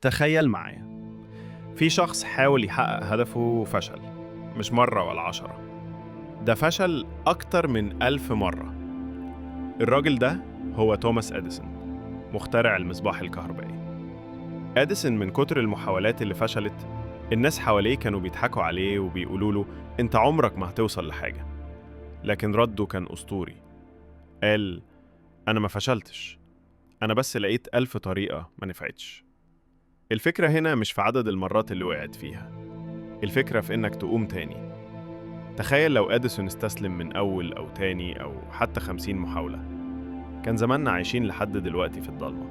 تخيل معايا، في شخص حاول يحقق هدفه وفشل، مش مرة ولا 10، ده فشل أكتر من 1000 مرة. الراجل ده هو توماس أديسون، مخترع المصباح الكهربائي. أديسون من كتر المحاولات اللي فشلت، الناس حواليه كانوا بيضحكوا عليه وبيقولوا له أنت عمرك ما هتوصل لحاجة. لكن رده كان أسطوري. قال: أنا ما فشلتش، أنا بس لقيت 1000 طريقة ما نفعتش. الفكرة هنا مش في عدد المرات اللي وقعت فيها، الفكرة في إنك تقوم تاني. تخيل لو أديسون استسلم من أول أو تاني أو حتى 50 محاولة، كان زماننا عايشين لحد دلوقتي في الضلمة.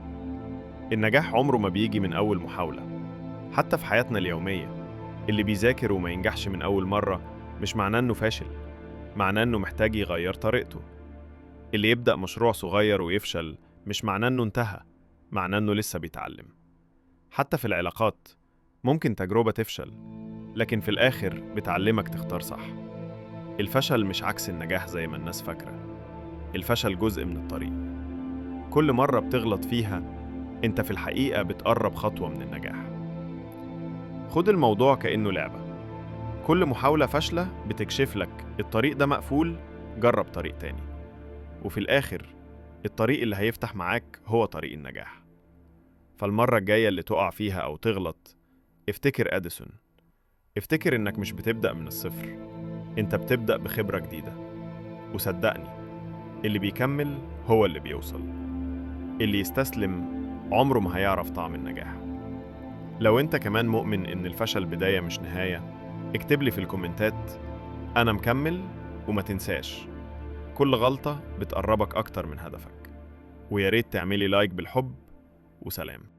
النجاح عمره ما بيجي من أول محاولة. حتى في حياتنا اليومية، اللي بيذاكر وما ينجحش من أول مرة مش معناه إنه فاشل، معناه إنه محتاج يغير طريقته. اللي يبدأ مشروع صغير ويفشل مش معناه إنه انتهى، معناه إنه لسه بيتعلم. حتى في العلاقات، ممكن تجربة تفشل، لكن في الآخر بتعلمك تختار صح. الفشل مش عكس النجاح زي ما الناس فاكرة، الفشل جزء من الطريق. كل مرة بتغلط فيها، انت في الحقيقة بتقرب خطوة من النجاح. خد الموضوع كأنه لعبة، كل محاولة فاشلة بتكشف لك الطريق ده مقفول، جرب طريق تاني. وفي الآخر، الطريق اللي هيفتح معاك هو طريق النجاح. فالمرة الجاية اللي تقع فيها أو تغلط، افتكر أديسون، افتكر إنك مش بتبدأ من الصفر، انت بتبدأ بخبرة جديدة. وصدقني، اللي بيكمل هو اللي بيوصل. اللي يستسلم عمره ما هيعرف طعم النجاح. لو انت كمان مؤمن ان الفشل بداية مش نهاية، اكتب لي في الكومنتات انا مكمل. وما تنساش، كل غلطة بتقربك اكتر من هدفك. وياريت تعملي لايك بالحب. وسلام.